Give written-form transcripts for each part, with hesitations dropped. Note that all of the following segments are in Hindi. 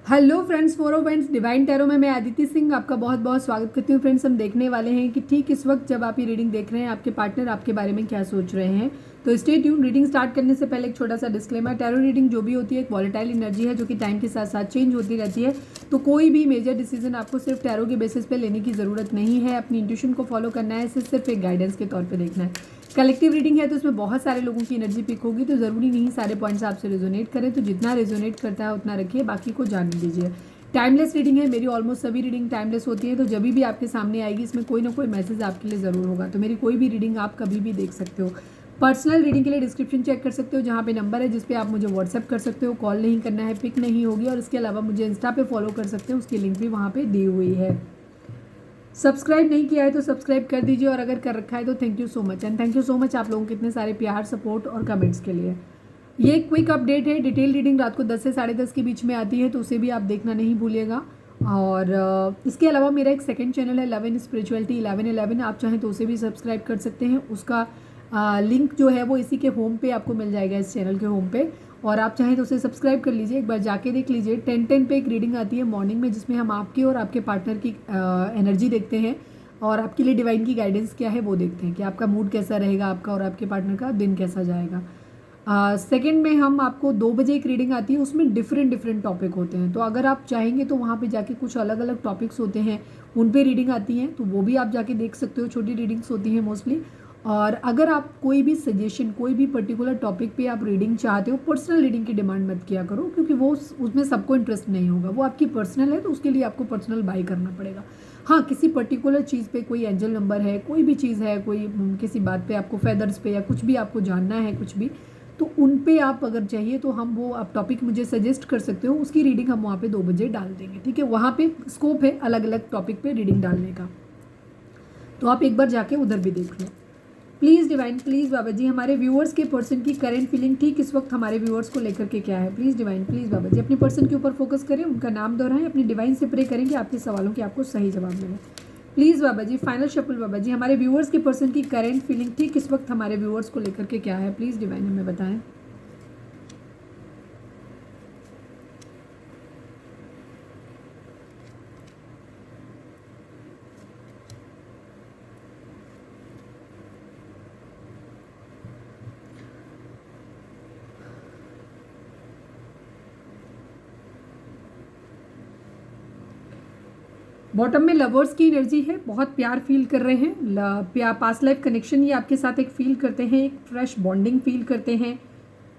हेलो फ्रेंड्स, फोरो फ्रेंड्स डिवाइन टैरो में मैं आदित्य सिंह आपका बहुत बहुत स्वागत करती हूँ। फ्रेंड्स, हम देखने वाले हैं कि ठीक इस वक्त जब आप ये रीडिंग देख रहे हैं आपके पार्टनर आपके बारे में क्या सोच रहे हैं। तो स्टे ट्यून। रीडिंग स्टार्ट करने से पहले एक छोटा सा डिस्क्लेमर, टैरो रीडिंग जो भी होती है एक वॉलेटाइल एनर्जी है जो कि टाइम के साथ साथ चेंज होती रहती है। तो कोई भी मेजर डिसीजन आपको सिर्फ टैरो के बेसिस पे लेने की ज़रूरत नहीं है। अपनी इंट्यूशन को फॉलो करना है, इसे सिर्फ एक गाइडेंस के तौर पर देखना है। कलेक्टिव रीडिंग है तो उसमें बहुत सारे लोगों की एनर्जी पिक होगी, तो ज़रूरी नहीं सारे पॉइंट्स आपसे रेजोनेट करें। तो जितना रेजोनेट करता है उतना रखिए, बाकी को जाने दीजिए। टाइमलेस रीडिंग है, मेरी ऑलमोस्ट सभी रीडिंग टाइमलेस होती है। तो जब भी आपके सामने आएगी इसमें कोई ना कोई मैसेज आपके लिए ज़रूर होगा। तो मेरी कोई भी रीडिंग आप कभी भी देख सकते हो। पर्सनल रीडिंग के लिए डिस्क्रिप्शन चेक कर सकते हो, जहाँ पे नंबर है जिस पे आप मुझे व्हाट्सअप कर सकते हो। कॉल नहीं करना है, पिक नहीं होगी। और इसके अलावा मुझे इंस्टा पे फॉलो कर सकते हो, उसकी लिंक भी वहाँ पे दी हुई है। सब्सक्राइब नहीं किया है तो सब्सक्राइब कर दीजिए, और अगर कर रखा है तो thank you so much. And thank you so much आप लोगों के इतने सारे प्यार, सपोर्ट और कमेंट्स के लिए। ये एक क्विक अपडेट है। डिटेल रीडिंग रात को 10 से 10:30 के बीच में आती है, तो उसे भी आप देखना नहीं भूलिएगा। और इसके अलावा मेरा एक सेकंड चैनल है लव इन स्पिरिचुअलिटी 1111, आप चाहें तो उसे भी सब्सक्राइब कर सकते हैं। उसका लिंक जो है वो इसी के होम पे आपको मिल जाएगा, इस चैनल के होम पे। और आप चाहें तो उसे सब्सक्राइब कर लीजिए, एक बार जाके देख लीजिए। 10-10 पे एक रीडिंग आती है मॉर्निंग में, जिसमें हम आपकी और आपके पार्टनर की एनर्जी देखते हैं और आपके लिए डिवाइन की गाइडेंस क्या है वो देखते हैं कि आपका मूड कैसा रहेगा, आपका और आपके पार्टनर का दिन कैसा जाएगा। सेकंड में हम आपको 2 बजे एक रीडिंग आती है, उसमें डिफरेंट डिफरेंट टॉपिक होते हैं। तो अगर आप चाहेंगे तो वहाँ पे जाके कुछ अलग अलग टॉपिक्स होते हैं, उन पे रीडिंग आती हैं, तो वो भी आप जाके देख सकते हो। छोटी रीडिंग्स होती हैं मोस्टली। और अगर आप कोई भी सजेशन, कोई भी पर्टिकुलर टॉपिक पे आप रीडिंग चाहते हो, पर्सनल रीडिंग की डिमांड मत किया करो, क्योंकि वो उसमें सबको इंटरेस्ट नहीं होगा। वो आपकी पर्सनल है तो उसके लिए आपको पर्सनल बाय करना पड़ेगा। हाँ, किसी पर्टिकुलर चीज़ पे कोई एंजल नंबर है, कोई भी चीज़ है, कोई किसी बात पे आपको फेदर्स पे या कुछ भी आपको जानना है, कुछ भी, तो उन पे आप अगर चाहिए तो हम वो आप टॉपिक मुझे सजेस्ट कर सकते हो, उसकी रीडिंग हम वहाँ पे 2 बजे डाल देंगे। ठीक है, वहाँ पे स्कोप है अलग अलग टॉपिक पे रीडिंग डालने का, तो आप एक बार जाके उधर भी देख लो। Please divine, please Baba ji, हमारे व्यूअर्स के पर्सन की करेंट फीलिंग ठीक इस वक्त हमारे व्यूअर्स को लेकर के क्या है। प्लीज़ डिवाइन, प्लीज़ बाबा जी, अपने पर्सन के ऊपर फोकस करें, उनका नाम दोहराएं, अपनी डिवाइन से प्रे करें कि आपके सवालों के आपको सही जवाब मिले। Please Baba ji, final shuffle Baba ji, हमारे व्यूअर्स के पर्सन की करेंट फीलिंग ठीक इस वक्त हमारे व्यूअर्स को लेकर के क्या है। प्लीज़ डिवाइन हमें बताएं। बॉटम में लवर्स की एनर्जी है, बहुत प्यार फील कर रहे हैं, प्यार, पास्ट लाइफ कनेक्शन ये आपके साथ एक फील करते हैं, एक फ्रेश बॉन्डिंग फील करते हैं।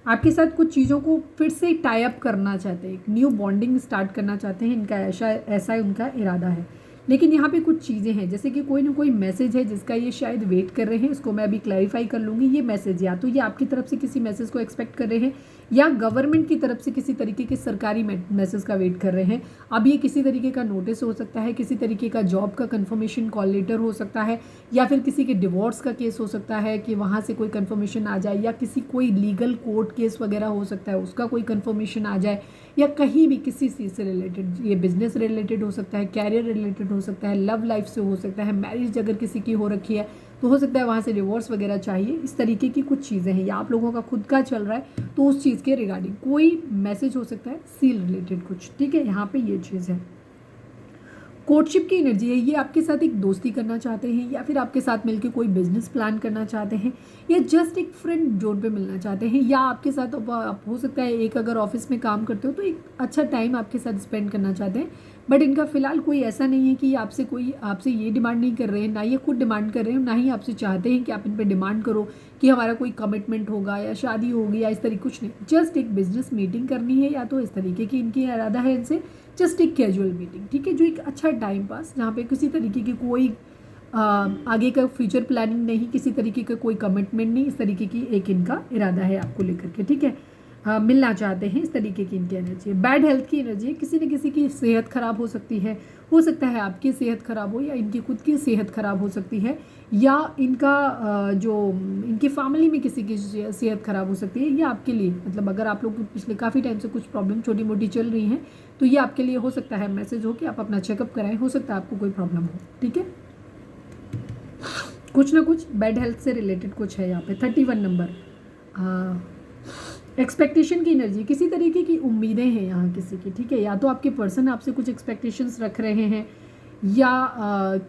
आपके साथ कुछ चीज़ों को फिर से टाई अप करना चाहते हैं, एक न्यू बॉन्डिंग स्टार्ट करना चाहते हैं। इनका ऐसा ऐसा ही उनका इरादा है। लेकिन यहाँ पे कुछ चीज़ें हैं, जैसे कि कोई ना कोई मैसेज है जिसका ये शायद वेट कर रहे हैं। इसको मैं अभी क्लैरिफाई कर लूँगी। ये मैसेज या तो ये आपकी तरफ से किसी मैसेज को एक्सपेक्ट कर रहे हैं, या गवर्नमेंट की तरफ से किसी तरीके के सरकारी मैसेज का वेट कर रहे हैं। अब ये किसी तरीके का नोटिस हो सकता है, किसी तरीके का जॉब का कंफर्मेशन कॉल लेटर हो सकता है, या फिर किसी के डिवोर्स का केस हो सकता है कि वहाँ से कोई कंफर्मेशन आ जाए, या किसी कोई लीगल कोर्ट केस वगैरह हो सकता है उसका कोई कंफर्मेशन आ जाए, या कहीं भी किसी चीज़ से रिलेटेड, ये बिजनेस रिलेटेड हो सकता है, कैरियर रिलेटेड हो सकता है, लव लाइफ से हो सकता है, मैरिज अगर किसी की हो रखी है तो हो सकता है वहाँ से डिवोर्स वगैरह चाहिए। इस तरीके की कुछ चीज़ें हैं, या आप लोगों का खुद का चल रहा है तो उस चीज़ के रिगार्डिंग कोई मैसेज हो सकता है, सील रिलेटेड कुछ। ठीक है, यहाँ पे ये चीज़ है। कोर्टशिप की एनर्जी है, ये आपके साथ एक दोस्ती करना चाहते हैं, या फिर आपके साथ मिलकर कोई बिजनेस प्लान करना चाहते हैं, या जस्ट एक फ्रेंड जोन पे मिलना चाहते हैं, या आपके साथ हो सकता है एक अगर ऑफिस में काम करते हो तो एक अच्छा टाइम आपके साथ स्पेंड करना चाहते हैं। बट इनका फिलहाल कोई ऐसा नहीं है कि आपसे ये डिमांड नहीं कर रहे हैं, ना ये खुद डिमांड कर रहे हैं, ना ही आपसे चाहते हैं कि आप इन पर डिमांड करो कि हमारा कोई कमिटमेंट होगा या शादी होगी या इस तरीके कुछ नहीं। जस्ट एक बिजनेस मीटिंग करनी है, या तो इस तरीके की इनकी इरादा है इनसे, जस्ट एक कैजुअल मीटिंग। ठीक है, जो एक अच्छा टाइम पास, जहाँ पे किसी तरीके की कोई आगे का फ्यूचर प्लानिंग नहीं, किसी तरीके का कोई कमिटमेंट नहीं, इस तरीके की एक इनका इरादा है आपको लेकर के। ठीक है, मिलना चाहते हैं, इस तरीके की इनकी एनर्जी है। बैड हेल्थ की एनर्जी है, किसी न किसी की सेहत खराब हो सकती है, हो सकता है आपकी सेहत खराब हो, या इनकी खुद की सेहत खराब हो सकती है, या इनका जो इनकी फैमिली में किसी की सेहत खराब हो सकती है। ये आपके लिए, मतलब अगर आप लोग को पिछले काफ़ी टाइम से कुछ प्रॉब्लम छोटी मोटी चल रही हैं तो ये आपके लिए हो सकता है मैसेज हो कि आप अपना चेकअप कराएं, हो सकता है आपको कोई प्रॉब्लम हो। ठीक है, कुछ ना कुछ बैड हेल्थ से रिलेटेड कुछ है यहाँ पे। 31 नंबर, एक्सपेक्टेशन की एनर्जी, किसी तरीके की उम्मीदें हैं यहाँ किसी की, ठीक है। या तो आपके पर्सन आपसे कुछ एक्सपेक्टेशंस रख रहे हैं, या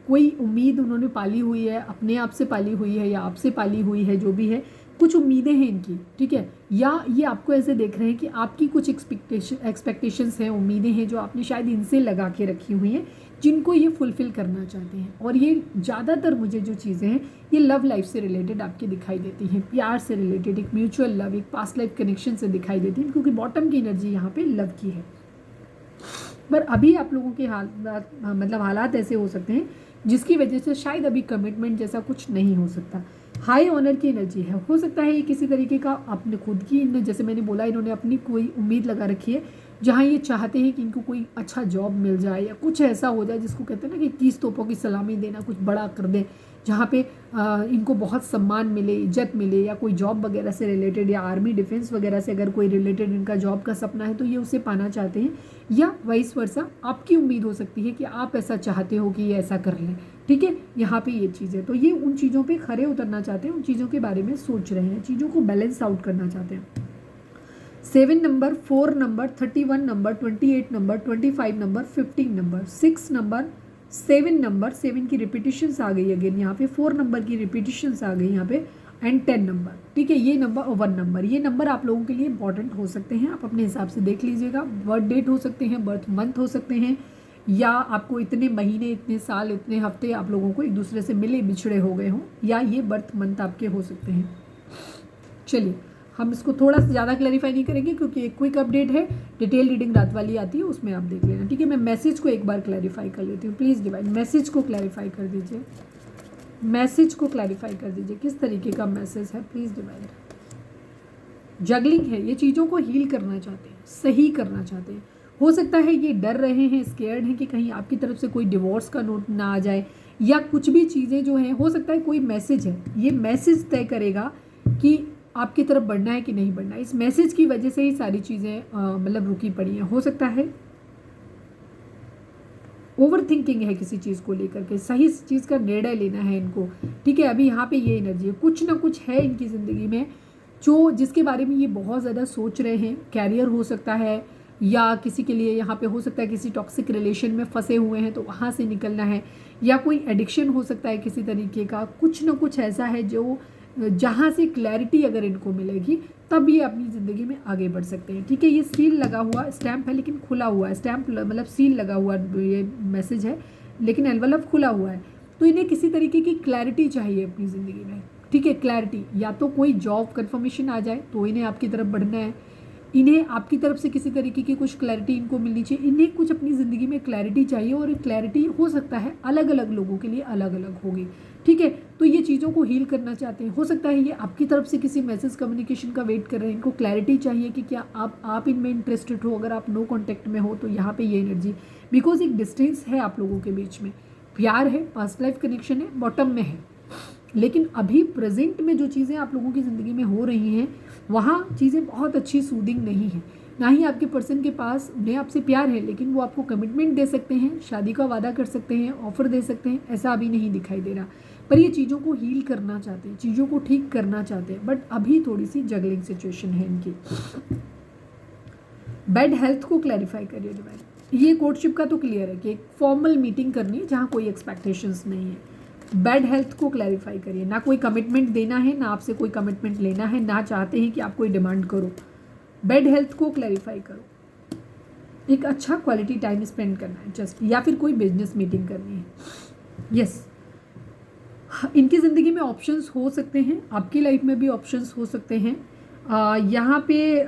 कोई उम्मीद उन्होंने पाली हुई है, अपने आप से पाली हुई है या आपसे पाली हुई है, जो भी है कुछ उम्मीदें हैं इनकी, ठीक है। या ये आपको ऐसे देख रहे हैं कि आपकी कुछ एक्सपेक्टेशंस हैं, उम्मीदें हैं जो आपने शायद इनसे लगा के रखी हुई हैं, जिनको ये फुलफ़िल करना चाहते हैं। और ये ज़्यादातर मुझे जो चीज़ें हैं ये लव लाइफ से रिलेटेड आपकी दिखाई देती हैं, प्यार से रिलेटेड, एक म्यूचुअल लव, एक पास्ट लाइफ कनेक्शन से दिखाई देती हैं, क्योंकि बॉटम की एनर्जी यहाँ पे लव की है। पर अभी आप लोगों के हालात ऐसे हो सकते हैं जिसकी वजह से शायद अभी कमिटमेंट जैसा कुछ नहीं हो सकता। हाई ऑनर की एनर्जी है, हो सकता है ये किसी तरीके का अपने खुद की, जैसे मैंने बोला, इन्होंने अपनी कोई उम्मीद लगा रखी है, जहाँ ये चाहते हैं कि इनको कोई अच्छा जॉब मिल जाए या कुछ ऐसा हो जाए जिसको कहते हैं ना कि 30 तोपों की सलामी देना, कुछ बड़ा कर दें, जहाँ पे इनको बहुत सम्मान मिले, इज्जत मिले, या कोई जॉब वगैरह से रिलेटेड या आर्मी डिफेंस वगैरह से अगर कोई रिलेटेड इनका जॉब का सपना है तो ये उसे पाना चाहते हैं। या वाइस वर्सा आपकी उम्मीद हो सकती है कि आप ऐसा चाहते हो कि ये ऐसा कर लें, ठीक है। यहाँ पे ये चीज़ है, तो ये उन चीज़ों पे खरे उतरना चाहते हैं, उन चीज़ों के बारे में सोच रहे हैं, चीज़ों को बैलेंस आउट करना चाहते हैं। 7 number, 4 number, 31 number, 28 number, 25 number, 15 number, 6 number, 7 number, 7 की रिपीटिशंस आ गई अगेन यहाँ पे, 4 नंबर की रिपीटिशंस आ गई यहाँ पे, एंड 10 नंबर, ठीक है। ये नंबर और 1 नंबर, ये नंबर आप लोगों के लिए इंपॉर्टेंट हो सकते हैं, आप अपने हिसाब से देख लीजिएगा। बर्थ डेट हो सकते हैं, बर्थ मंथ हो सकते हैं, या आपको इतने महीने, इतने साल, इतने हफ्ते आप लोगों को एक दूसरे से मिले बिछड़े हो गए हों, या ये बर्थ मंथ आपके हो सकते हैं। चलिए, हम इसको थोड़ा सा ज़्यादा क्लैरिफाई नहीं करेंगे क्योंकि एक क्विक अपडेट है, डिटेल रीडिंग रात वाली आती है, उसमें आप देख लेना, ठीक है। मैं मैसेज को एक बार क्लैरिफाई कर लेती हूँ। प्लीज़ डिवाइन मैसेज को क्लैरिफाई कर दीजिए, मैसेज को क्लैरिफाई कर दीजिए, किस तरीके का मैसेज है, प्लीज़ डिवाइन। जगलिंग है, ये चीज़ों को हील करना चाहते हैं, सही करना चाहते हैं। हो सकता है ये डर रहे हैं, स्केयर्ड हैं कि कहीं आपकी तरफ से कोई डिवोर्स का नोट ना आ जाए, या कुछ भी चीज़ें जो हैं, हो सकता है कोई मैसेज है, ये मैसेज तय करेगा कि आपकी तरफ बढ़ना है कि नहीं बढ़ना है। इस मैसेज की वजह से ही सारी चीज़ें मतलब रुकी पड़ी हैं। हो सकता है ओवर थिंकिंग है किसी चीज़ को लेकर के, सही चीज़ का निर्णय लेना है इनको, ठीक है। अभी यहाँ पे ये एनर्जी है, कुछ ना कुछ है इनकी ज़िंदगी में जो जिसके बारे में ये बहुत ज़्यादा सोच रहे हैं। कैरियर हो सकता है, या किसी के लिए यहाँ पे हो सकता है किसी टॉक्सिक रिलेशन में फंसे हुए हैं तो वहाँ से निकलना है, या कोई एडिक्शन हो सकता है किसी तरीके का। कुछ ना कुछ ऐसा है जो जहाँ से क्लैरिटी अगर इनको मिलेगी तब ये अपनी ज़िंदगी में आगे बढ़ सकते हैं, ठीक है। ये सील लगा हुआ स्टैम्प है, लेकिन खुला हुआ है, स्टैम्प मतलब सील लगा हुआ ये मैसेज है, लेकिन एनवलप खुला हुआ है। तो इन्हें किसी तरीके की क्लैरिटी चाहिए अपनी ज़िंदगी में, ठीक है। क्लैरिटी, या तो कोई जॉब कन्फर्मेशन आ जाए तो इन्हें आपकी तरफ बढ़ना है, इन्हें आपकी तरफ से किसी तरीके की कुछ क्लैरिटी इनको मिलनी चाहिए, इन्हें कुछ अपनी ज़िंदगी में क्लैरिटी चाहिए, और क्लैरिटी हो सकता है अलग अलग लोगों के लिए अलग अलग होगी, ठीक है। तो ये चीज़ों को हील करना चाहते हैं। हो सकता है ये आपकी तरफ से किसी मैसेज कम्युनिकेशन का वेट कर रहे हैं, इनको क्लैरिटी चाहिए कि क्या आप इनमें इंटरेस्टेड हो। अगर आप नो कॉन्टैक्ट में हो तो यहाँ पे ये एनर्जी, बिकॉज एक डिस्टेंस है आप लोगों के बीच में, प्यार है, पास्ट लाइफ कनेक्शन है, बॉटम में है, लेकिन अभी प्रेजेंट में जो चीज़ें आप लोगों की ज़िंदगी में हो रही हैं वहाँ चीज़ें बहुत अच्छी सूदिंग नहीं है। ना ही आपके पर्सन के पास उन्हें आपसे प्यार है, लेकिन वो आपको कमिटमेंट दे सकते हैं, शादी का वादा कर सकते हैं, ऑफर दे सकते हैं, ऐसा अभी नहीं दिखाई दे रहा। पर ये चीज़ों को हील करना चाहते हैं, चीज़ों को ठीक करना चाहते हैं, बट अभी थोड़ी सी जगलिंग सिचुएशन है इनकी। बेड हेल्थ को क्लैरिफाई करिए डिवाइन। ये कोर्टशिप का तो क्लियर है कि एक फॉर्मल मीटिंग करनी है जहाँ कोई एक्सपेक्टेशंस नहीं है। बैड हेल्थ को क्लैरिफाई करिए, ना कोई कमिटमेंट देना है, ना आपसे कोई कमिटमेंट लेना है, ना चाहते हैं कि आप कोई डिमांड करो। बैड हेल्थ को क्लैरिफाई करो, एक अच्छा क्वालिटी टाइम स्पेंड करना है जस्ट, या फिर कोई बिजनेस मीटिंग करनी है। यस, इनकी ज़िंदगी में ऑप्शंस हो सकते हैं, आपकी लाइफ में भी ऑप्शंस हो सकते हैं। यहाँ पे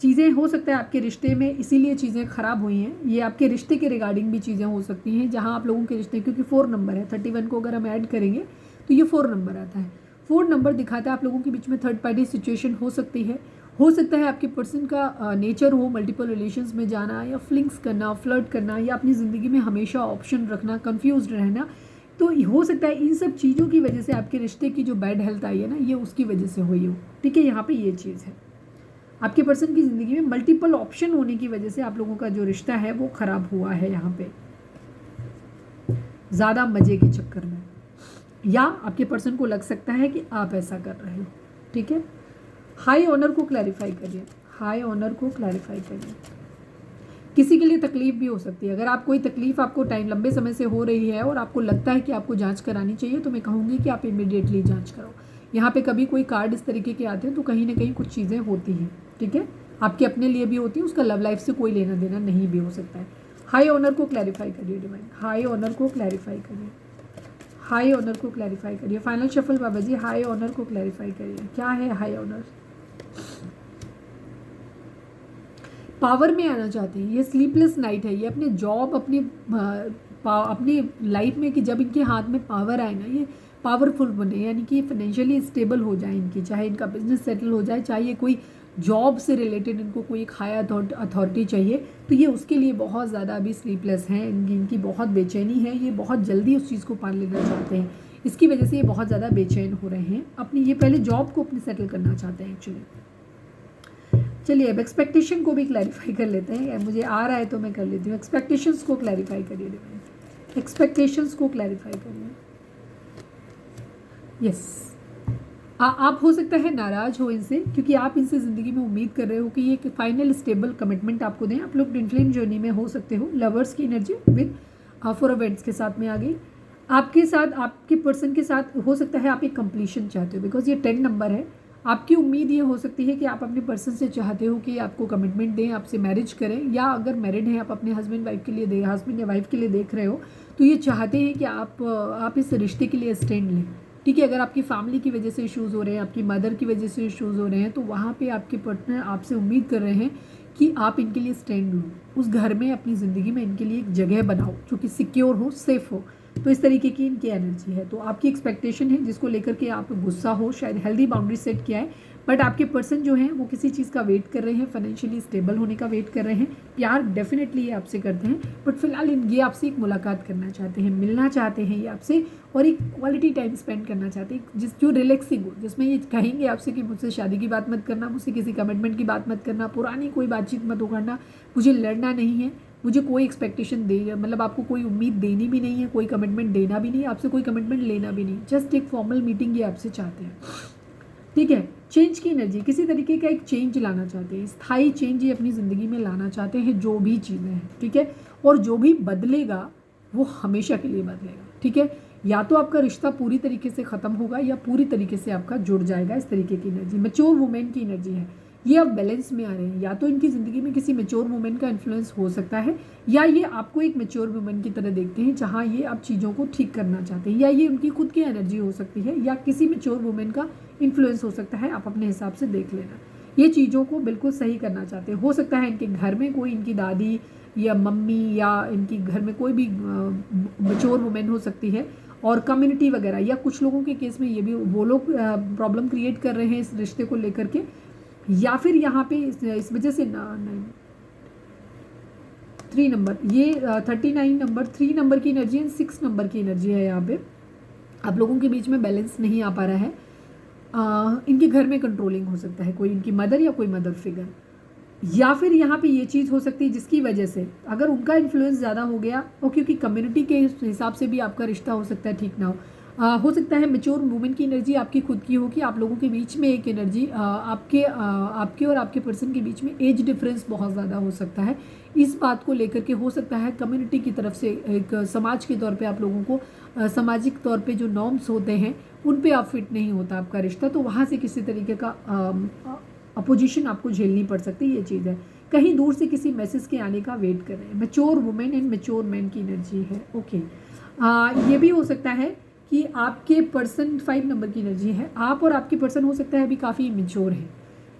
चीज़ें हो सकता है आपके रिश्ते में इसीलिए चीज़ें ख़राब हुई हैं, ये आपके रिश्ते के रिगार्डिंग भी चीज़ें हो सकती हैं जहाँ आप लोगों के रिश्ते, क्योंकि 4 नंबर है, 31 को अगर हम ऐड करेंगे तो ये 4 नंबर आता है। 4 नंबर दिखाता है आप लोगों के बीच में थर्ड पार्टी सिचुएशन हो सकती है। हो सकता है आपके पर्सन का नेचर हो मल्टीपल रिलेशंस में जाना, या फ्लिंग्स करना, फ्लर्ट करना, या अपनी ज़िंदगी में हमेशा ऑप्शन रखना, कन्फ्यूज रहना। तो हो सकता है इन सब चीज़ों की वजह से आपके रिश्ते की जो बैड हेल्थ आई है ना, ये उसकी वजह से हुई हो, ठीक है। यहाँ पे ये चीज़ है, आपके पर्सन की ज़िंदगी में मल्टीपल ऑप्शन होने की वजह से आप लोगों का जो रिश्ता है वो ख़राब हुआ है यहाँ पे, ज़्यादा मज़े के चक्कर में, या आपके पर्सन को लग सकता है कि आप ऐसा कर रहे हो, ठीक है। हाई ऑनर को क्लैरिफाई करिए, हाई ऑनर को क्लैरिफाई करिए। किसी के लिए तकलीफ भी हो सकती है। अगर आप कोई तकलीफ आपको टाइम लंबे समय से हो रही है और आपको लगता है कि आपको जांच करानी चाहिए, तो मैं कहूँगी कि आप इमीडिएटली जांच कराओ। यहाँ पे कभी कोई कार्ड इस तरीके के आते हैं तो कहीं ना कहीं कुछ चीज़ें होती हैं, ठीक है, आपके अपने लिए भी होती है, उसका लव लाइफ से कोई लेना देना नहीं भी हो सकता है। हाई ऑनर को क्लैरिफाई करिए डिवाइन, हाई ऑनर को क्लैरिफाई करिए, हाई ऑनर को क्लैरिफाई करिए। फाइनल शफल बाबा जी, हाई ऑनर को क्लैरिफाई करिए, क्या है हाई ऑनर। पावर में आना चाहते हैं, ये स्लीपलेस नाइट है, ये अपने जॉब अपनी लाइफ में कि जब इनके हाथ में पावर आए ना, ये पावरफुल बने, यानी कि फाइनेंशियली स्टेबल हो जाए इनकी, चाहे इनका बिजनेस सेटल हो जाए, चाहे ये कोई जॉब से रिलेटेड इनको कोई एक हाई अथॉरिटी चाहिए, तो ये उसके लिए बहुत ज़्यादा अभी स्लीपलेस हैं, इनकी बहुत बेचैनी है, ये बहुत जल्दी उस चीज़ को पा लेना चाहते हैं, इसकी वजह से ये बहुत ज़्यादा बेचैन हो रहे हैं। अपनी ये पहले जॉब को अपने सेटल करना चाहते हैं एक्चुअली। चलिए अब एक्सपेक्टेशन को भी क्लैरिफाई कर लेते हैं, मुझे आ रहा है तो मैं कर लेती हूँ। एक्सपेक्टेशंस को क्लैरिफाई करिए डिवाइन, एक्सपेक्टेशंस को क्लैरिफाई करिए। यस, आप हो सकता है नाराज़ हो इनसे, क्योंकि आप इनसे ज़िंदगी में उम्मीद कर रहे हो कि ये फाइनल स्टेबल कमिटमेंट आपको दें। आप लोग ट्विन फ्लेम जर्नी में हो सकते हो। लवर्स की एनर्जी विद 4 इवेंट्स के साथ में आ गई। आपके साथ, आपके पर्सन के साथ हो सकता है आप एक कंप्लीशन चाहते हो, बिकॉज ये 10 नंबर है। आपकी उम्मीद ये हो सकती है कि आप अपने पर्सन से चाहते हो कि आपको कमिटमेंट दें, आपसे मैरिज करें, या अगर मैरिड हैं आप अपने हस्बैंड वाइफ के लिए हस्बैंड या वाइफ के लिए देख रहे हो, तो ये चाहते हैं कि आप इस रिश्ते के लिए स्टैंड लें, ठीक है। अगर आपकी फैमिली की वजह से इश्यूज़ हो रहे हैं, आपकी मदर की वजह से इश्यूज़ हो रहे हैं, तो वहाँ पे आपके पार्टनर आपसे उम्मीद कर रहे हैं कि आप इनके लिए स्टैंड लो, उस घर में अपनी ज़िंदगी में इनके लिए एक जगह बनाओ जो कि सिक्योर हो, सेफ हो। तो इस तरीके की इनकी एनर्जी है। तो आपकी एक्सपेक्टेशन है जिसको लेकर के आप गुस्सा हो, शायद हेल्दी बाउंड्री सेट किया है, बट आपके पर्सन जो हैं वो किसी चीज़ का वेट कर रहे हैं, फाइनेंशियली स्टेबल होने का वेट कर रहे हैं। प्यार डेफिनेटली ये आपसे करते हैं, बट फिलहाल ये आपसे एक मुलाकात करना चाहते हैं, मिलना चाहते हैं ये आपसे, और एक क्वालिटी टाइम स्पेंड करना चाहते हैं जो रिलैक्सिंग हो, जिसमें ये कहेंगे आपसे कि मुझसे शादी की बात मत करना, मुझसे किसी कमिटमेंट की बात मत करना, पुरानी कोई बातचीत मत उखाड़ना, मुझे लड़ना नहीं है, मुझे कोई एक्सपेक्टेशन दे, मतलब आपको कोई उम्मीद देनी भी नहीं है, कोई कमिटमेंट देना भी नहीं है, आपसे कोई कमिटमेंट लेना भी नहीं, जस्ट एक फॉर्मल मीटिंग ये आपसे चाहते हैं, ठीक है। चेंज की एनर्जी, किसी तरीके का एक चेंज लाना चाहते हैं, स्थायी चेंज ये अपनी ज़िंदगी में लाना चाहते हैं, जो भी चीज़ें हैं, ठीक है। और जो भी बदलेगा वो हमेशा के लिए बदलेगा, ठीक है। या तो आपका रिश्ता पूरी तरीके से ख़त्म होगा या पूरी तरीके से आपका जुड़ जाएगा, इस तरीके की एनर्जी मैच्योर वुमेन की एनर्जी है। ये अब बैलेंस में आ रहे हैं, या तो इनकी ज़िंदगी में किसी मैच्योर वुमेन का इन्फ्लुएंस हो सकता है, या ये आपको एक मैच्योर वुमेन की तरह देखते हैं जहाँ ये अब चीज़ों को ठीक करना चाहते हैं, या ये उनकी खुद की एनर्जी हो सकती है, या किसी मैच्योर वुमेन का इन्फ्लुएंस हो सकता है, आप अपने हिसाब से देख लेना। ये चीज़ों को बिल्कुल सही करना चाहते हैं। हो सकता है इनके घर में कोई इनकी दादी या मम्मी या इनकी घर में कोई भी मैच्योर वुमेन हो सकती है, और कम्युनिटी वगैरह, या कुछ लोगों के केस में ये भी वो लोग प्रॉब्लम क्रिएट कर रहे हैं इस रिश्ते को लेकर के, या फिर यहाँ पे इस वजह से 3 नंबर, ये 39 नंबर, 3 नंबर की एनर्जी है, 6 नंबर की एनर्जी है। यहाँ पे आप लोगों के बीच में बैलेंस नहीं आ पा रहा है। इनके घर में कंट्रोलिंग हो सकता है कोई, इनकी मदर या कोई मदर फिगर, या फिर यहाँ पे ये चीज़ हो सकती है जिसकी वजह से अगर उनका इन्फ्लुएंस ज़्यादा हो गया, और क्योंकि कम्युनिटी के हिसाब से भी आपका रिश्ता हो सकता है ठीक ना हो सकता है मैच्योर वुमेन की एनर्जी आपकी खुद की हो कि आप लोगों के बीच में एक एनर्जी आपके और आपके पर्सन के बीच में एज डिफरेंस बहुत ज़्यादा हो सकता है। इस बात को लेकर के हो सकता है कम्युनिटी की तरफ से, एक समाज के तौर पे आप लोगों को सामाजिक तौर पे जो नॉर्म्स होते हैं उन पे आप फिट नहीं होता आपका रिश्ता, तो वहाँ से किसी तरीके का अपोजिशन आपको झेलनी पड़ सकती है। ये चीज़ है, कहीं दूर से किसी मैसेज के आने का वेट कर रहे हैं। Mature women and mature man की एनर्जी है। ओके, ये भी हो सकता है कि आपके पर्सन 5 नंबर की एनर्जी है, आप और आपके पर्सन हो सकता है अभी काफ़ी मैच्योर है,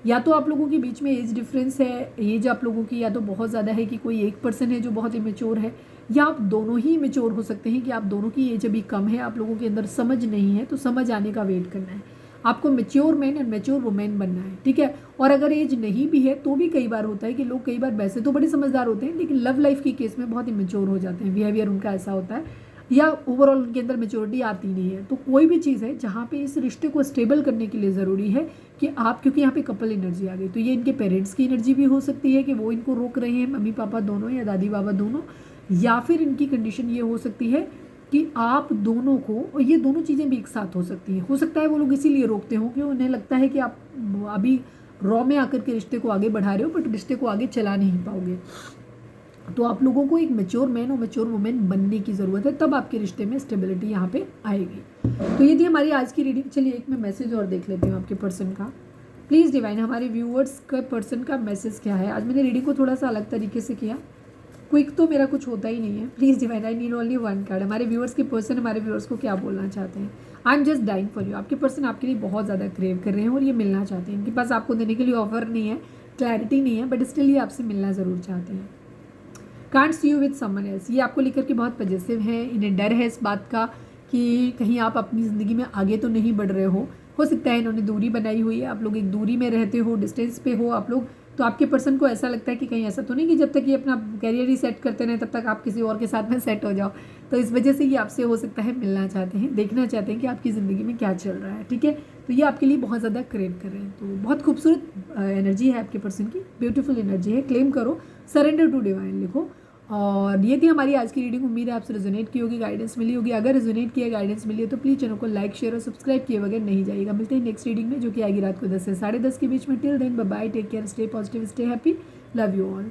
या तो आप लोगों के बीच में एज डिफरेंस है, एज आप लोगों की या तो बहुत ज़्यादा है कि कोई एक पर्सन है जो बहुत ही मैच्योर है, या आप दोनों ही मैच्योर हो सकते हैं कि आप दोनों की एज अभी कम है, आप लोगों के अंदर समझ नहीं है, तो समझ आने का वेट करना है। आपको mature man and mature women बनना है, ठीक है। और अगर एज नहीं भी है तो भी कई बार होता है कि लोग कई बार वैसे तो बड़े समझदार होते हैं, लेकिन लव लाइफ के केस में बहुत ही मैच्योर हो जाते हैं, बिहेवियर उनका ऐसा होता है, या ओवरऑल उनके अंदर मैच्योरिटी आती नहीं है। तो कोई भी चीज़ है जहाँ पे इस रिश्ते को स्टेबल करने के लिए ज़रूरी है कि आप, क्योंकि यहाँ पे कपल एनर्जी आ गई, तो ये इनके पेरेंट्स की एनर्जी भी हो सकती है कि वो इनको रोक रहे हैं, मम्मी पापा दोनों या दादी बाबा दोनों, या फिर इनकी कंडीशन ये हो सकती है कि आप दोनों को, और ये दोनों चीज़ें भी एक साथ हो सकती हैं, हो सकता है वो लोग इसीलिए रोकते हों कि उन्हें लगता है कि आप अभी रॉ में आकर के रिश्ते को आगे बढ़ा रहे हो बट रिश्ते को आगे चला नहीं पाओगे। तो आप लोगों को एक मैच्योर मैन और मैच्योर वुमेन बनने की ज़रूरत है, तब आपके रिश्ते में स्टेबिलिटी यहाँ पे आएगी। तो ये थी हमारी आज की रीडिंग। चलिए एक मैं मैसेज और देख लेती हूँ आपके पर्सन का। प्लीज़ डिवाइन, हमारे व्यूअर्स का पर्सन का मैसेज क्या है। आज मैंने रीडिंग को थोड़ा सा अलग तरीके से किया, क्विक तो मेरा कुछ होता ही नहीं है। Please divine, I need only one card. हमारे व्यूअर्स के पर्सन हमारे व्यूअर्स को क्या बोलना चाहते हैं। I am just dying for you. आपके पर्सन आपके लिए बहुत ज़्यादा क्रेव कर रहे हैं और ये मिलना चाहते हैं। इनके पास आपको देने के लिए ऑफर नहीं है, क्लैरिटी नहीं है, बट स्टिल ये आपसे मिलना ज़रूर चाहते हैं। Can't see you with someone else, ये आपको लेकर के बहुत पॉजिटिव है। इन्हें डर है इस बात का कि कहीं आप अपनी ज़िंदगी में आगे तो नहीं बढ़ रहे हो सकता है इन्होंने दूरी बनाई हुई है, आप लोग एक दूरी में रहते हो, डिस्टेंस पे हो आप लोग। तो आपके पर्सन को ऐसा लगता है कि कहीं ऐसा तो नहीं कि जब तक ये अपना कैरियर ही सेट करते रहें तब तक आप किसी और के साथ में सेट हो जाओ। तो इस वजह से ये आपसे हो सकता है मिलना चाहते हैं, देखना चाहते हैं कि आपकी ज़िंदगी में क्या चल रहा है। ठीक है, तो ये आपके लिए बहुत ज़्यादा क्रेव कर रहे हैं। तो बहुत खूबसूरत एनर्जी है आपके पर्सन की, ब्यूटीफुल एनर्जी है। क्लेम करो, सरेंडर टू डिवाइन लिखो। और ये थी हमारी आज की रीडिंग। उम्मीद है आपसे रेजोनेट की होगी, गाइडेंस मिली होगी। अगर रेजोनेट किया, गाइडेंस मिली है तो प्लीज़ चैनल को लाइक, शेयर और सब्सक्राइब किए बगैर नहीं जाइएगा। मिलते हैं नेक्स्ट रीडिंग में, जो कि आएगी रात को 10 से 10:30 के बीच में। Till then bye bye, take care, stay positive, stay happy, love you all.